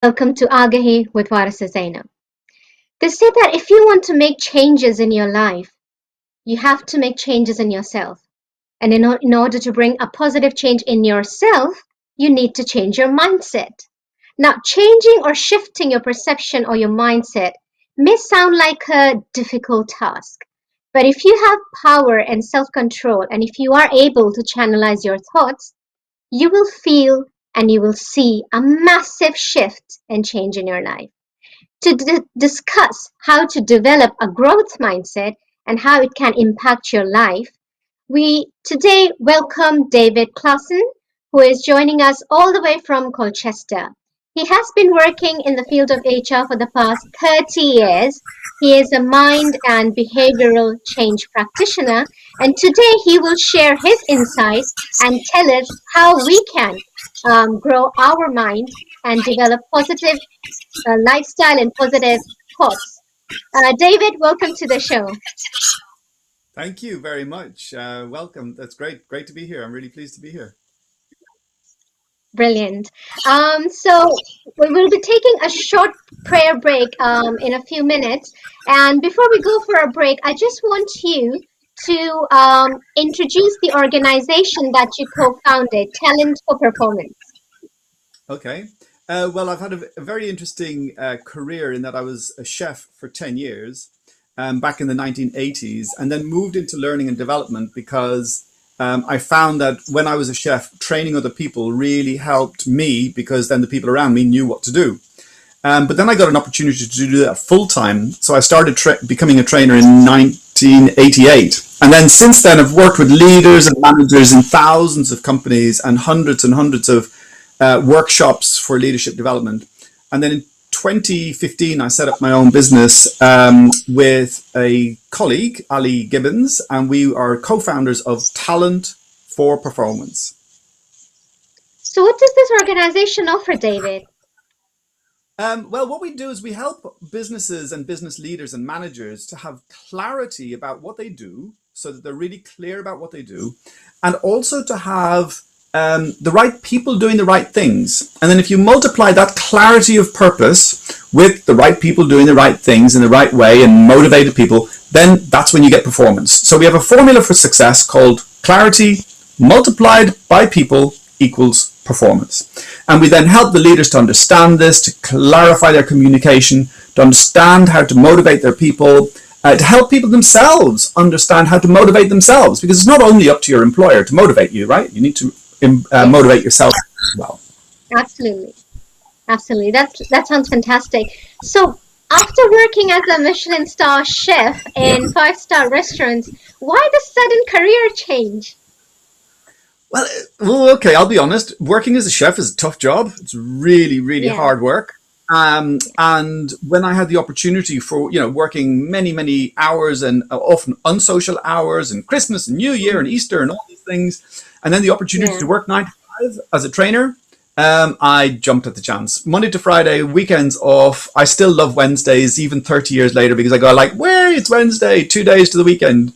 Welcome to Agahi with Varasa Zainab. They say that if you want to make changes in your life, you have to make changes in yourself. And in order to bring a positive change in yourself, you need to change your mindset. Now, changing or shifting your perception or your mindset may sound like a difficult task. But if you have power and self control, and if you are able to channelize your thoughts, you will feel and you will see a massive shift and change in your life. To discuss how to develop a growth mindset and how it can impact your life, we today welcome David Klaasen, who is joining us all the way from Colchester. He has been working in the field of HR for the past 30 years. He is a mind and behavioral change practitioner, and today he will share his insights and tell us how we can grow our mind and develop positive lifestyle and positive thoughts. David, welcome to the show. Thank you very much. Welcome. That's great. Great to be here. I'm really pleased to be here. Brilliant. So we will be taking a short prayer break in a few minutes. And before we go for a break, I just want you to introduce the organization that you co-founded, Talent for Performance. Okay. Well, I've had a very interesting career in that I was a chef for 10 years back in the 1980s and then moved into learning and development because I found that when I was a chef, training other people really helped me because then the people around me knew what to do. But then I got an opportunity to do that full time. So I started becoming a trainer in 1988. And then since then, I've worked with leaders and managers in thousands of companies and hundreds of workshops for leadership development. And then in 2015, I set up my own business with a colleague, Ali Gibbons, and we are co-founders of Talent for Performance. So what does this organization offer, David? Well, what we do is we help businesses and business leaders and managers to have clarity about what they do so that they're really clear about what they do, and also to have the right people doing the right things. And then if you multiply that clarity of purpose with the right people doing the right things in the right way and motivated people, then that's when you get performance. So we have a formula for success called clarity multiplied by people equals performance. And we then help the leaders to understand this, to clarify their communication, to understand how to motivate their people, to help people themselves understand how to motivate themselves, because it's not only up to your employer to motivate you, right? You need to Yes, motivate yourself as well. absolutely. Absolutely. That sounds fantastic. So after working as a Michelin star chef in five-star restaurants, why the sudden career change? Well, okay, I'll be honest. Working as a chef is a tough job. It's really Yeah, hard work. And when I had the opportunity for, working many hours and often unsocial hours and Christmas and New Year and mm, Easter and all these things, and then the opportunity yeah. to work 9 to 5 as a trainer, I jumped at the chance. Monday to Friday, weekends off. I still love Wednesdays, even 30 years later, because I go like, where it's Wednesday, 2 days to the weekend.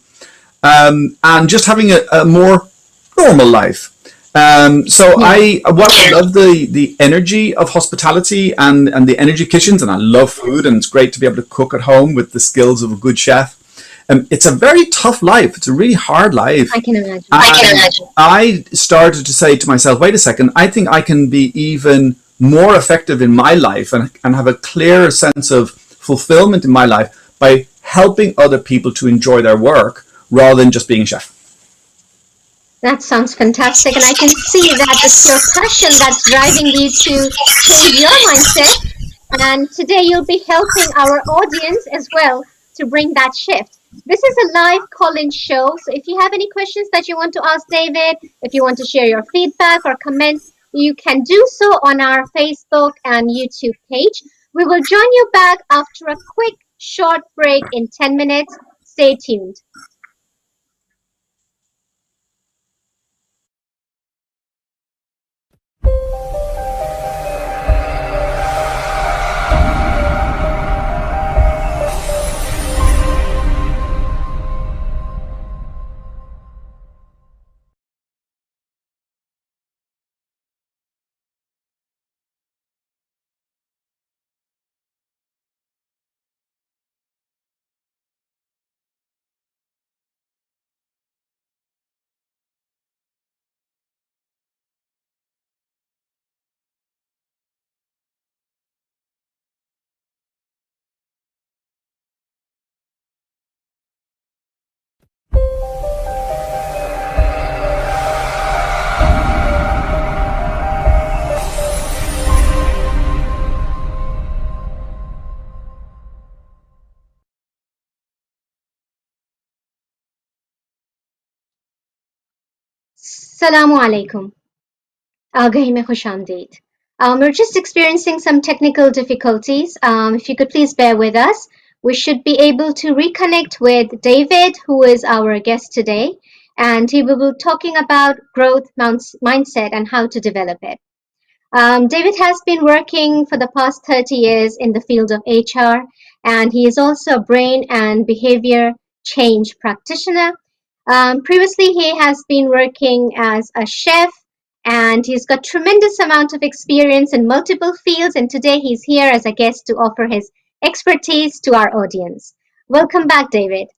And just having a more normal life. So Yeah. what I love the energy of hospitality and the energy kitchens, and I love food, and it's great to be able to cook at home with the skills of a good chef. It's a very tough life. It's a really hard life. I can imagine. I can imagine. I started to say to myself, wait a second, I think I can be even more effective in my life and have a clearer sense of fulfillment in my life by helping other people to enjoy their work rather than just being a chef. That sounds fantastic. And I can see that it's your passion that's driving you to change your mindset. And today you'll be helping our audience as well to bring that shift. This is a live call-in show. So if you have any questions that you want to ask David, if you want to share your feedback or comments, you can do so on our Facebook and YouTube page. We will join you back after a quick short break in 10 minutes. Stay tuned. Assalamu alaikum. Aagahi mein khush aamdeed. We're just experiencing some technical difficulties. If you could please bear with us, we should be able to reconnect with David, who is our guest today, and he will be talking about growth mindset and how to develop it. David has been working for the past 30 years in the field of HR, and he is also a brain and behavior change practitioner. Previously, he has been working as a chef, and he's got tremendous amount of experience in multiple fields. And today, he's here as a guest to offer his expertise to our audience. Welcome back, David.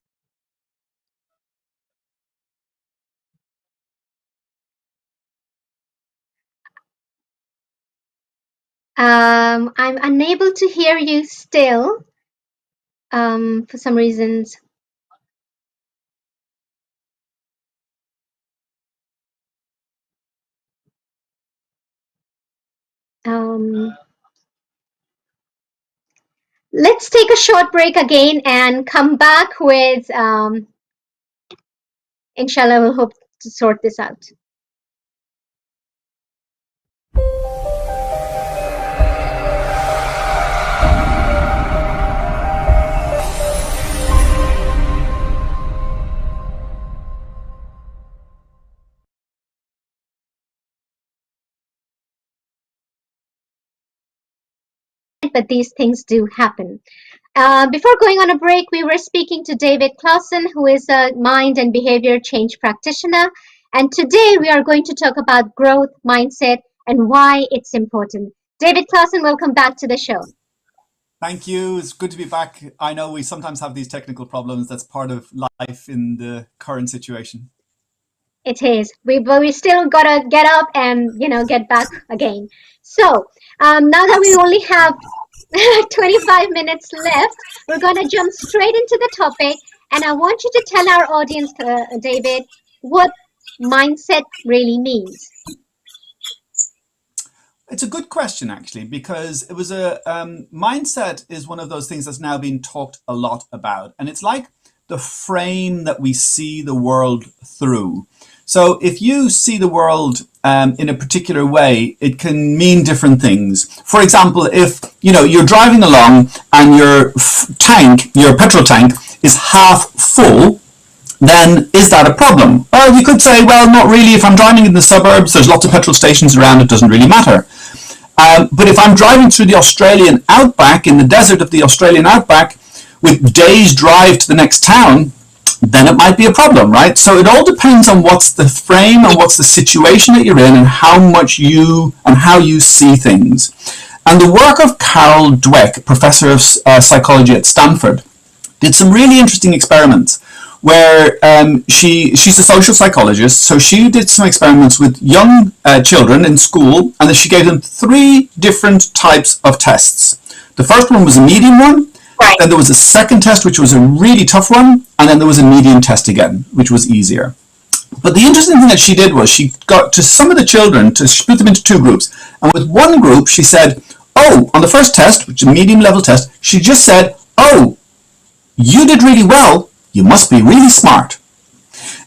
I'm unable to hear you still for some reasons. Let's take a short break again and come back with, inshallah, we'll hope to sort this out. But these things do happen. Before going on a break, we were speaking to David Klaasen, who is a mind and behavior change practitioner. And today we are going to talk about growth mindset and why it's important. David Klaasen, welcome back to the show. Thank you. It's good to be back. I know we sometimes have these technical problems. That's part of life in the current situation. It is. But we still gotta get up and get back again. So now that we only have 25 minutes left, we're gonna jump straight into the topic, and I want you to tell our audience, David, what mindset really means. It's a good question, actually, because it was mindset is one of those things that's now being talked a lot about, and it's like the frame that we see the world through. So if you see the world in a particular way, it can mean different things. For example, if you're driving along and your petrol tank is half full, then is that a problem? Or you could say, well, not really. If I'm driving in the suburbs, there's lots of petrol stations around, it doesn't really matter. But if I'm driving through the Australian outback, in the desert of the Australian outback, with days drive to the next town, then it might be a problem, right? So it all depends on what's the frame and what's the situation that you're in and how you see things. And the work of Carol Dweck, professor of psychology at Stanford, did some really interesting experiments where she's a social psychologist, so she did some experiments with young children in school, and then she gave them 3 different types of tests. The first one was a medium one, right. Then there was a second test, which was a really tough one, and then there was a medium test again, which was easier. But the interesting thing that she did was she got to some of the children to split them into 2 groups, and with one group she said, oh, on the first test, which is a medium level test, she just said, oh, you did really well, you must be really smart.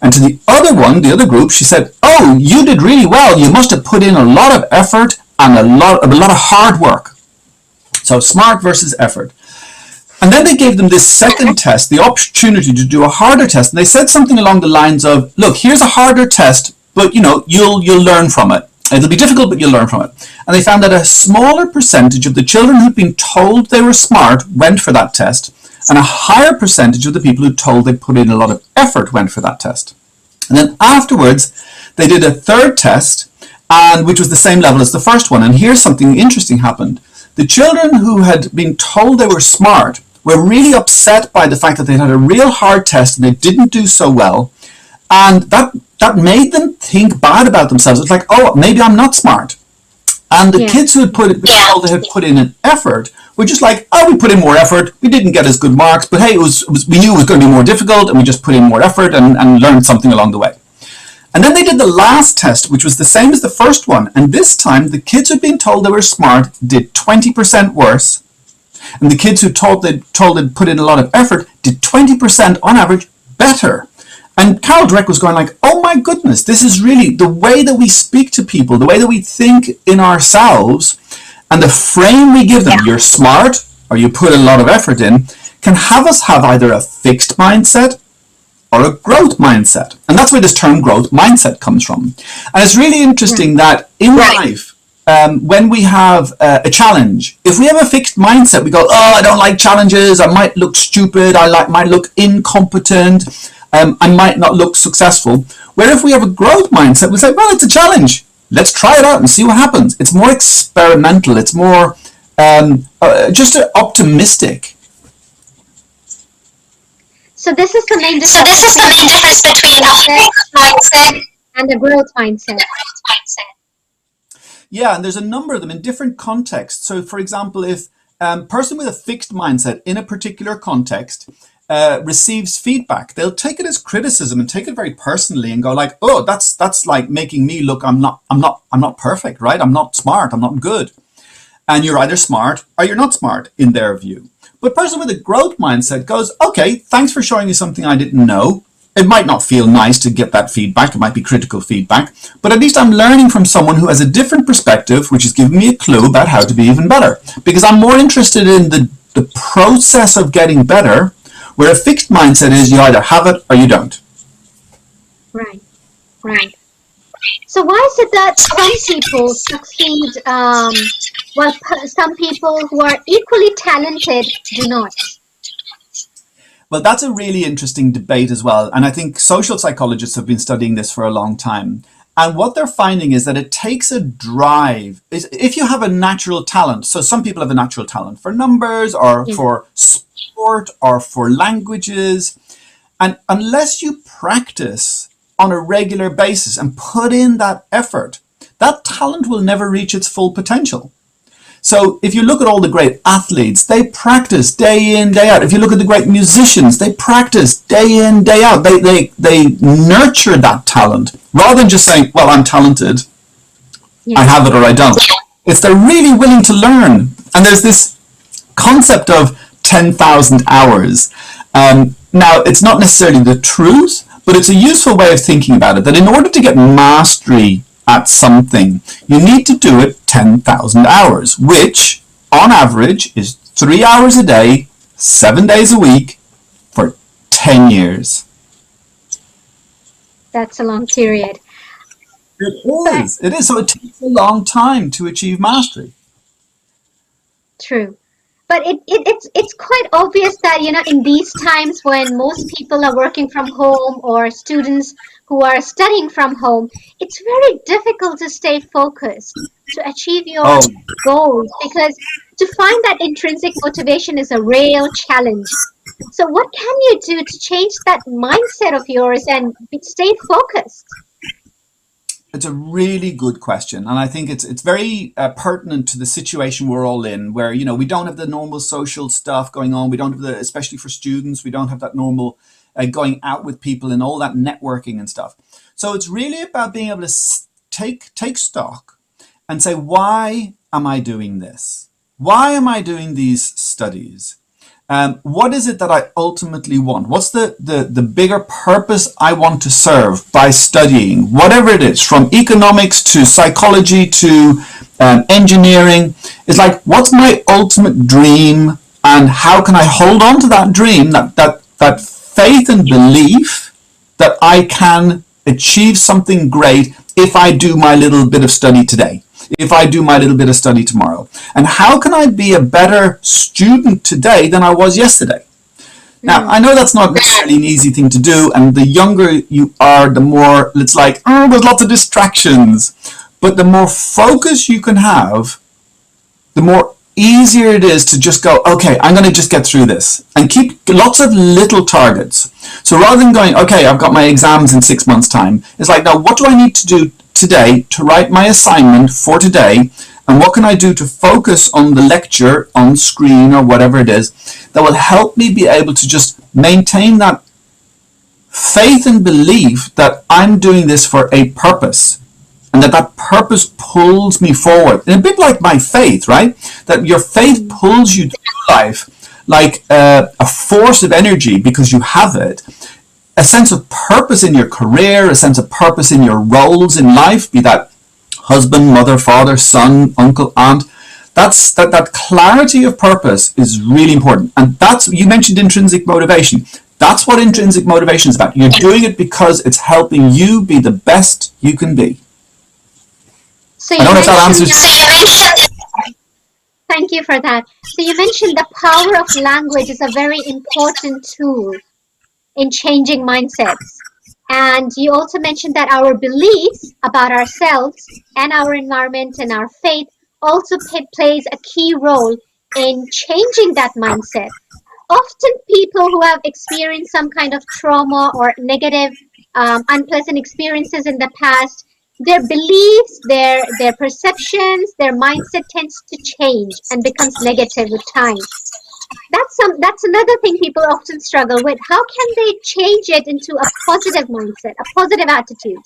And to the other group, she said, oh, you did really well, you must have put in a lot of effort and a lot of hard work. So smart versus effort. And then they gave them this second test, the opportunity to do a harder test. And they said something along the lines of, look, here's a harder test, but you'll learn from it. It'll be difficult, but you'll learn from it. And they found that a smaller percentage of the children who'd been told they were smart went for that test, and a higher percentage of the people who told they put in a lot of effort went for that test. And then afterwards, they did a third test, which was the same level as the first one. And here's something interesting happened. The children who had been told they were smart were really upset by the fact that they had a real hard test and they didn't do so well. And that made them think bad about themselves. It's like, oh, maybe I'm not smart. And the kids who had they had put in an effort were just like, oh, we put in more effort. We didn't get as good marks, but hey, we knew it was going to be more difficult, and we just put in more effort and learned something along the way. And then they did the last test, which was the same as the first one. And this time, the kids who'd been told they were smart did 20% worse. And the kids who they'd put in a lot of effort did 20% on average better. And Carol Dweck was going like, oh my goodness, this is really the way that we speak to people, the way that we think in ourselves, and the frame we give them, you're smart or you put a lot of effort in, can have us have either a fixed mindset or a growth mindset. And that's where this term growth mindset comes from. And it's really interesting that in life, when we have a challenge, if we have a fixed mindset, we go, oh, I don't like challenges, I might look stupid, might look incompetent, I might not look successful. Where if we have a growth mindset, we say, well, it's a challenge. Let's try it out and see what happens. It's more experimental. It's more just optimistic. So this is the main difference between a fixed mindset and a growth mindset. Yeah, and there's a number of them in different contexts. So, for example, if a person with a fixed mindset in a particular context receives feedback, they'll take it as criticism and take it very personally and go like, oh, that's like making me look, I'm not perfect, right? I'm not smart, I'm not good. And you're either smart or you're not smart in their view. But a person with a growth mindset goes, okay, thanks for showing me something I didn't know. It might not feel nice to get that feedback. It might be critical feedback, but at least I'm learning from someone who has a different perspective, which is giving me a clue about how to be even better, because I'm more interested in the process of getting better, where a fixed mindset is you either have it or you don't. Right. So why is it that some people succeed while some people who are equally talented do not? Well, that's a really interesting debate as well. And I think social psychologists have been studying this for a long time. And what they're finding is that it takes a drive. If you have a natural talent, so some people have a natural talent for numbers or for sport or for languages. And unless you practice on a regular basis and put in that effort, that talent will never reach its full potential. So if you look at all the great athletes, they practice day in, day out. If you look at the great musicians, they practice day in, day out. They nurture that talent rather than just saying, well, I'm talented. I have it or I don't. It's they're really willing to learn. And there's this concept of 10,000 hours. Now, it's not necessarily the truth, but it's a useful way of thinking about it, that in order to get mastery at something, you need to do it 10,000 hours, which on average is 3 hours a day, 7 days a week for 10 years. That's a long period. It is. So it takes a long time to achieve mastery. True. But it's quite obvious that, in these times when most people are working from home or students who are studying from home, it's very difficult to stay focused, to achieve your goals, because to find that intrinsic motivation is a real challenge. So what can you do to change that mindset of yours and stay focused? It's a really good question, and I think it's very pertinent to the situation we're all in, where we don't have the normal social stuff going on. We don't have especially for students, we don't have that normal going out with people and all that networking and stuff. So it's really about being able to take stock and say, why am I doing this? Why am I doing these studies? What is it that I ultimately want? What's the bigger purpose I want to serve by studying? Whatever it is, from economics to psychology to engineering. It's like, what's my ultimate dream, and how can I hold on to that dream, that faith and belief that I can achieve something great if I do my little bit of study today, if I do my little bit of study tomorrow? And how can I be a better student today than I was yesterday? Now, I know that's not necessarily an easy thing to do, and the younger you are, the more it's like, there's lots of distractions. But the more focus you can have, the more easier it is to just go, okay, I'm going to just get through this, and keep lots of little targets. So rather than going, okay, I've got my exams in 6 months' time, it's like, now what do I need to do today to write my assignment for today, and what can I do to focus on the lecture on screen or whatever it is that will help me be able to just maintain that faith and belief that I'm doing this for a purpose, and that purpose pulls me forward. And a bit like my faith, right? That your faith pulls you through life like a force of energy because you have it. a sense of purpose in your career, a sense of purpose in your roles in life, be that husband, mother, father, son, uncle, aunt. That clarity of purpose is really important. And you mentioned intrinsic motivation. That's what intrinsic motivation is about. You're doing it because it's helping you be the best you can be. So I don't know if that answers. Thank you for that. So you mentioned the power of language is a very important tool in changing mindsets. And you also mentioned that our beliefs about ourselves and our environment and our faith also plays a key role in changing that mindset. Often people who have experienced some kind of trauma or negative, unpleasant experiences in the past, their beliefs, their perceptions, their mindset tends to change and becomes negative with time. That's another thing people often struggle with. How can they change it into a positive mindset, a positive attitude?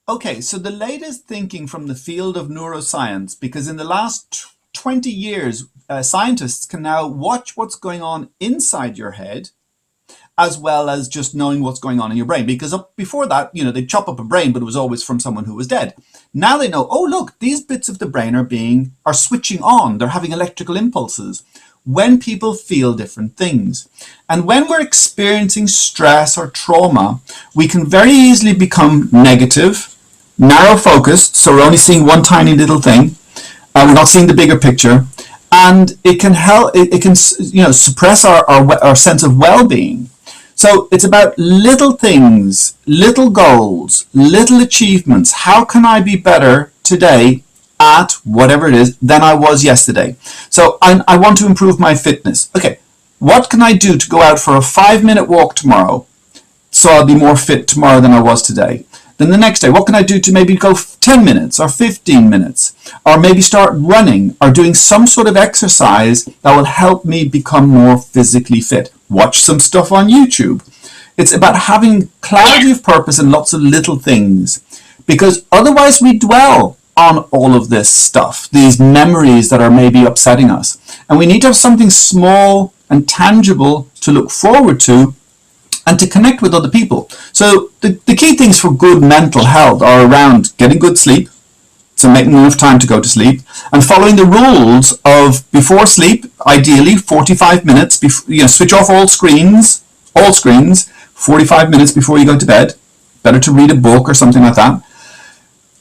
Okay, so the latest thinking from the field of neuroscience, because in the last 20 years, scientists can now watch what's going on inside your head as well as just knowing what's going on in your brain. Because before that, they'd chop up a brain, but it was always from someone who was dead. Now they know, oh, look, these bits of the brain are switching on. They're having electrical impulses when people feel different things. And when we're experiencing stress or trauma, we can very easily become negative, narrow focused, so we're only seeing one tiny little thing, we're not seeing the bigger picture, and it can help. It can suppress our sense of well-being. So it's about little things, little goals, little achievements. How can I be better today at whatever it is than I was yesterday? So I want to improve my fitness. Okay, what can I do to go out for a 5-minute walk tomorrow so I'll be more fit tomorrow than I was today? Then the next day, what can I do to maybe go 10 minutes or 15 minutes? Or maybe start running or doing some sort of exercise that will help me become more physically fit. Watch some stuff on YouTube. It's about having clarity of purpose and lots of little things. Because otherwise we dwell on all of this stuff, these memories that are maybe upsetting us. And we need to have something small and tangible to look forward to and to connect with other people. So the key things for good mental health are around getting good sleep, so making enough time to go to sleep, and following the rules of before sleep, ideally 45 minutes, switch off all screens, 45 minutes before you go to bed. Better to read a book or something like that.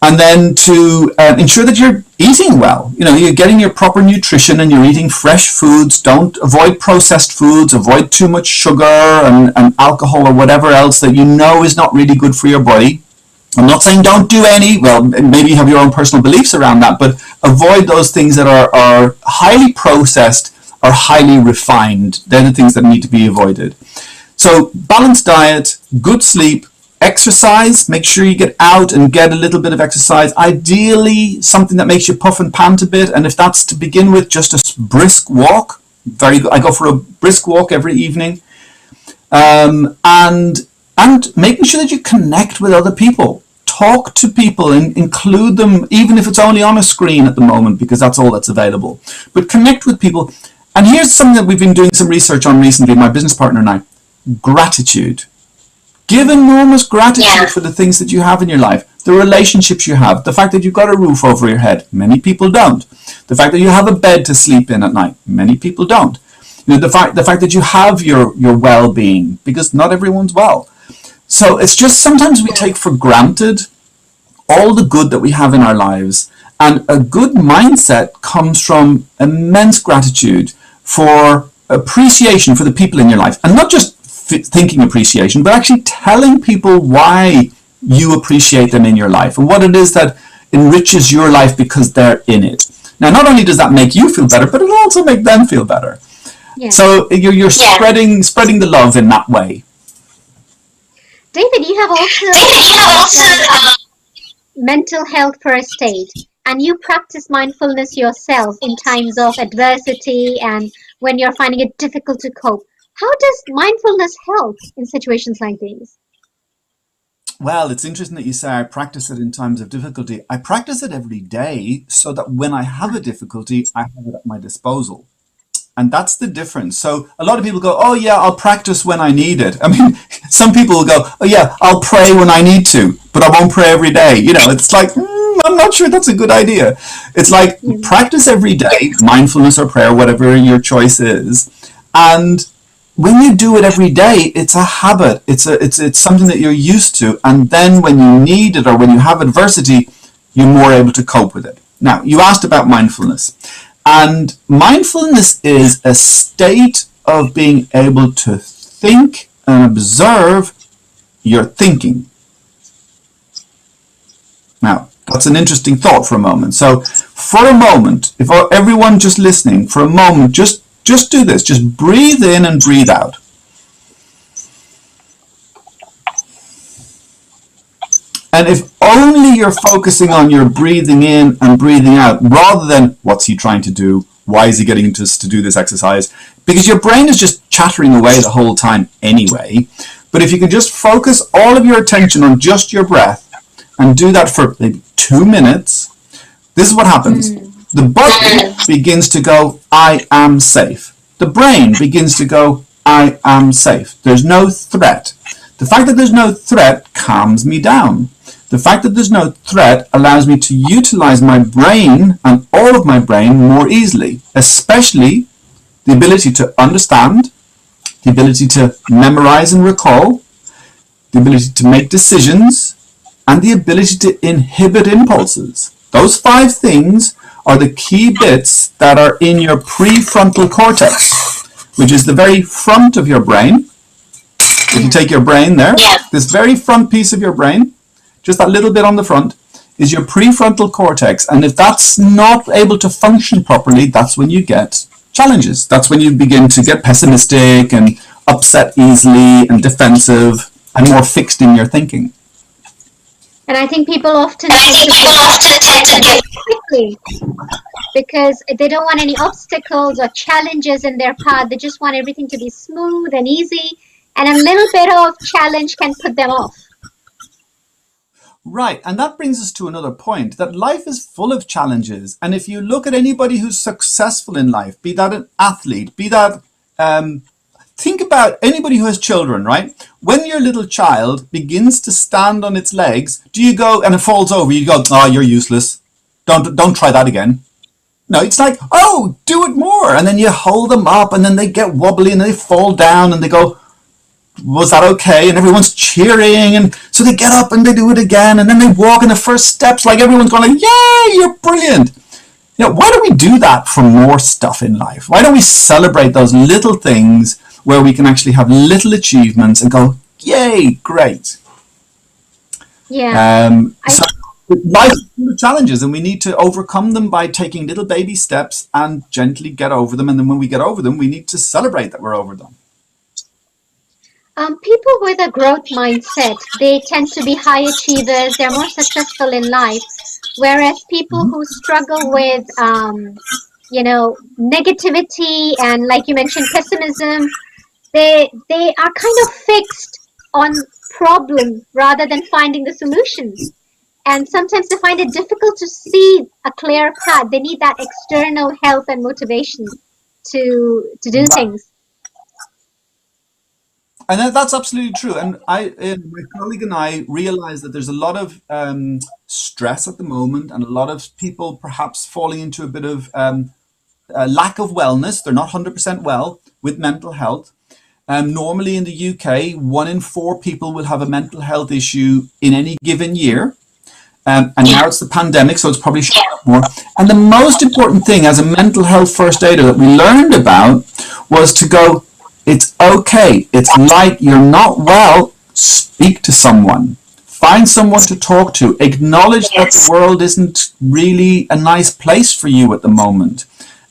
And then to ensure that you're eating well. You're getting your proper nutrition and you're eating fresh foods. Don't avoid processed foods. Avoid too much sugar and alcohol or whatever else that is not really good for your body. I'm not saying don't do any. Well, maybe you have your own personal beliefs around that, but avoid those things that are highly processed or highly refined. They're the things that need to be avoided. So balanced diet, good sleep, exercise. Make sure you get out and get a little bit of exercise. Ideally, something that makes you puff and pant a bit. And if that's to begin with, just a brisk walk. Very good. I go for a brisk walk every evening. And making sure that you connect with other people. Talk to people and include them, even if it's only on a screen at the moment, because that's all that's available. But connect with people. And here's something that we've been doing some research on recently, my business partner and I. Gratitude. Give enormous gratitude for the things that you have in your life, the relationships you have, the fact that you've got a roof over your head. Many people don't. The fact that you have a bed to sleep in at night. Many people don't. The fact that you have your well-being, because not everyone's well. So it's just sometimes we take for granted all the good that we have in our lives. And a good mindset comes from immense gratitude for appreciation for the people in your life. And not just thinking appreciation, but actually telling people why you appreciate them in your life and what it is that enriches your life because they're in it. Now, not only does that make you feel better, but it'll also make them feel better. Yeah. So you're spreading the love in that way. David, you have also mental health first aid, and you practice mindfulness yourself in times of adversity and when you're finding it difficult to cope. How does mindfulness help in situations like these? Well, it's interesting that you say I practice it in times of difficulty. I practice it every day so that when I have a difficulty, I have it at my disposal. And that's the difference. So a lot of people go, oh yeah, I'll practice when I need it. I mean, some people will go, oh yeah, I'll pray when I need to, but I won't pray every day. You know, it's like, I'm not sure that's a good idea. It's like practice every day, mindfulness or prayer, whatever your choice is. And when you do it every day, it's a habit. It's something that you're used to. And then when you need it or when you have adversity, you're more able to cope with it. Now, you asked about mindfulness. And mindfulness is a state of being able to think and observe your thinking. Now, that's an interesting thought for a moment. So, for a moment, if everyone just listening, for a moment, just do this. Just breathe in and breathe out. And if only you're focusing on your breathing in and breathing out, rather than what's he trying to do? Why is he getting us to do this exercise? Because your brain is just chattering away the whole time anyway. But if you can just focus all of your attention on just your breath and do that for maybe 2 minutes, this is what happens. The body begins to go, I am safe. The brain begins to go, I am safe. There's no threat. The fact that there's no threat calms me down. The fact that there's no threat allows me to utilize my brain and all of my brain more easily, especially the ability to understand, the ability to memorize and recall, the ability to make decisions, and the ability to inhibit impulses. Those 5 things are the key bits that are in your prefrontal cortex, which is the very front of your brain. If you take your brain there, this very front piece of your brain, just that little bit on the front, is your prefrontal cortex. And if that's not able to function properly, that's when you get challenges. That's when you begin to get pessimistic and upset easily and defensive and more fixed in your thinking. And I think people often tend to give quickly because they don't want any obstacles or challenges in their path. They just want everything to be smooth and easy. And a little bit of challenge can put them off. Right, and that brings us to another point, that life is full of challenges. And if you look at anybody who's successful in life, be that an athlete, be that, think about anybody who has children, right? When your little child begins to stand on its legs, do you go, and it falls over, you go, oh, you're useless. Don't try that again. No, it's like, oh, do it more. And then you hold them up and then they get wobbly and they fall down and they go, was that okay? And everyone's cheering, and so they get up and they do it again, and then they walk in the first steps like everyone's going like, yay, you're brilliant. You know, why don't we do that for more stuff in life? Why don't we celebrate those little things where we can actually have little achievements and go, yay, great. Yeah. So life is full of challenges, and we need to overcome them by taking little baby steps and gently get over them. And then when we get over them, we need to celebrate that we're over them. People with a growth mindset, they tend to be high achievers. They're more successful in life. Whereas people who struggle with, negativity and, like you mentioned, pessimism, they are kind of fixed on problem rather than finding the solutions. And sometimes they find it difficult to see a clear path. They need that external help and motivation to do things. And that's absolutely true. And my colleague and I realize that there's a lot of stress at the moment, and a lot of people perhaps falling into a bit of a lack of wellness. They're not 100% well with mental health. Normally in the UK, 1 in 4 people will have a mental health issue in any given year. And now it's the pandemic, so it's probably showing up more. And the most important thing as a mental health first aider that we learned about was to go, it's okay. It's like you're not well. Speak to someone. Find someone to talk to. Acknowledge that the world isn't really a nice place for you at the moment.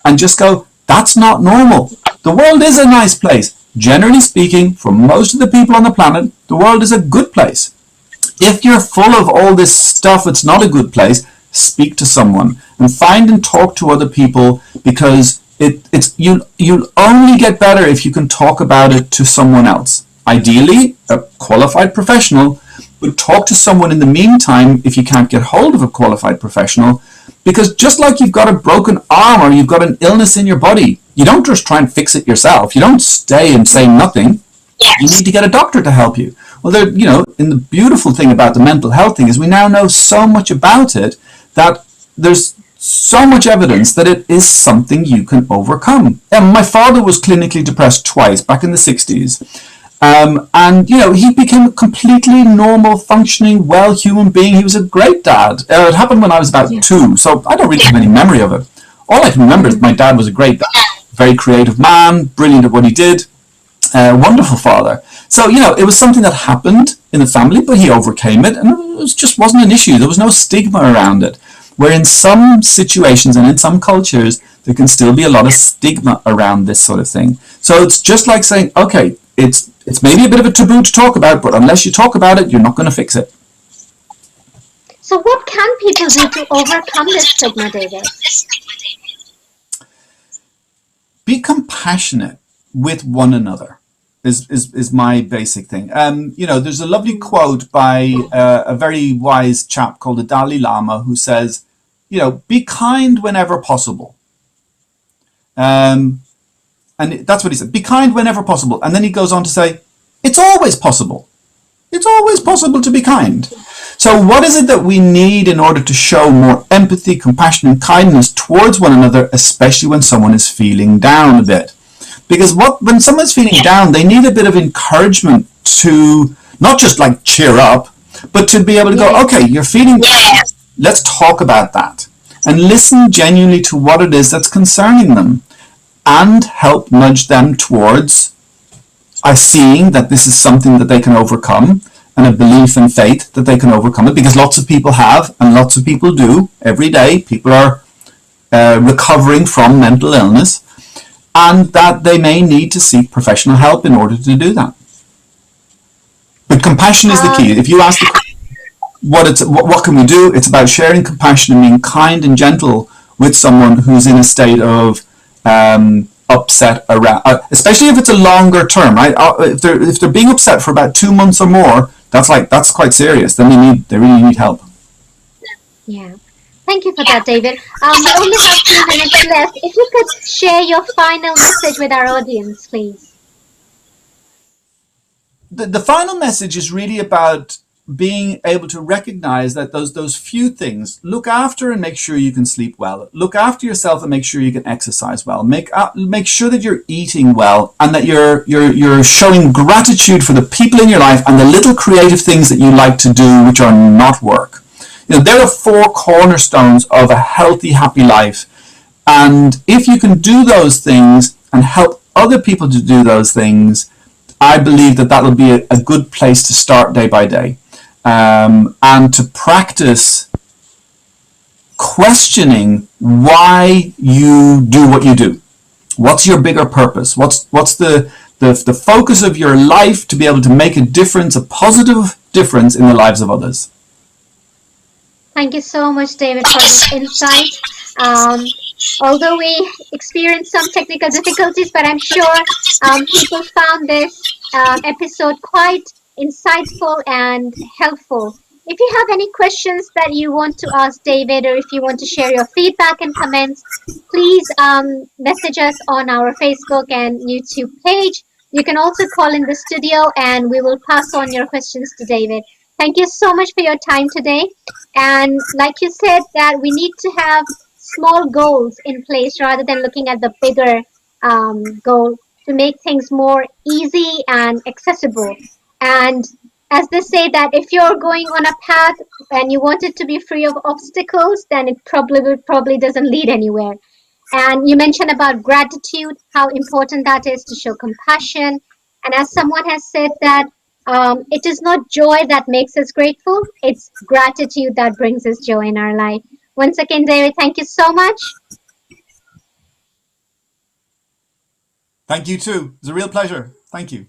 And just go, that's not normal. The world is a nice place. Generally speaking, for most of the people on the planet, the world is a good place. If you're full of all this stuff, it's not a good place. Speak to someone and find and talk to other people, because you'll only get better if you can talk about it to someone else. Ideally, a qualified professional, but talk to someone in the meantime if you can't get hold of a qualified professional. Because just like you've got a broken arm or you've got an illness in your body, you don't just try and fix it yourself. You don't stay and say nothing. You need to get a doctor to help you. Well, and the beautiful thing about the mental health thing is we now know so much about it that there's so much evidence that it is something you can overcome. My father was clinically depressed twice back in the 60s. And he became a completely normal, functioning, well human being. He was a great dad. It happened when I was about 2, so I don't really have any memory of it. All I can remember is my dad was a great guy, very creative man, brilliant at what he did, wonderful father. So, it was something that happened in the family, but he overcame it, and it just wasn't an issue. There was no stigma around it. Where in some situations and in some cultures, there can still be a lot of stigma around this sort of thing. So it's just like saying, okay, it's maybe a bit of a taboo to talk about, but unless you talk about it, you're not going to fix it. So what can people do to overcome this stigma, David? Be compassionate with one another is my basic thing. There's a lovely quote by a very wise chap called the Dalai Lama who says, be kind whenever possible. And that's what he said, be kind whenever possible. And then he goes on to say, it's always possible. It's always possible to be kind. So what is it that we need in order to show more empathy, compassion, and kindness towards one another, especially when someone is feeling down a bit? Because when someone's feeling down, they need a bit of encouragement to not just like cheer up, but to be able to go, okay, you're feeling down. Let's talk about that. And listen genuinely to what it is that's concerning them. And help nudge them towards seeing that this is something that they can overcome, and a belief and faith that they can overcome it, because lots of people have, and lots of people do every day. People are recovering from mental illness, and that they may need to seek professional help in order to do that. But compassion is the key. If you ask the question, what can we do? It's about sharing compassion and being kind and gentle with someone who's in a state of upset around, especially if it's a longer term, right? If they're being upset for about 2 months or more, that's quite serious. Then they really need help. Yeah. Thank you for that, David. We only have 2 minutes left. If you could share your final message with our audience, please. The final message is really about being able to recognize that those few things: look after and make sure you can sleep well, look after yourself and make sure you can exercise well, make sure that you're eating well, and that you're showing gratitude for the people in your life and the little creative things that you like to do which are not work. There are 4 cornerstones of a healthy, happy life, and if you can do those things and help other people to do those things, I believe that will be a good place to start day by day. And to practice questioning why you do what you do. What's your bigger purpose? What's the focus of your life to be able to make a difference, a positive difference in the lives of others? Thank you so much, David, for this insight. Although we experienced some technical difficulties, but I'm sure people found this episode quite insightful and helpful. If you have any questions that you want to ask David, or if you want to share your feedback and comments, please message us on our Facebook and YouTube page. You can also call in the studio and we will pass on your questions to David. Thank you so much for your time today. And like you said, that we need to have small goals in place rather than looking at the bigger goal to make things more easy and accessible. And as they say that if you're going on a path and you want it to be free of obstacles, then it probably doesn't lead anywhere. And you mentioned about gratitude, how important that is to show compassion. And as someone has said that it is not joy that makes us grateful, it's gratitude that brings us joy in our life. Once again, David, thank you so much. Thank you too. It's a real pleasure. Thank you.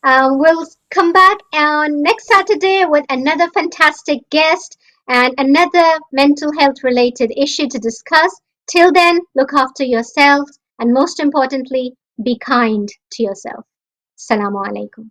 We'll come back on next Saturday with another fantastic guest and another mental health related issue to discuss. Till then, look after yourselves and most importantly, be kind to yourself. Assalamu alaikum.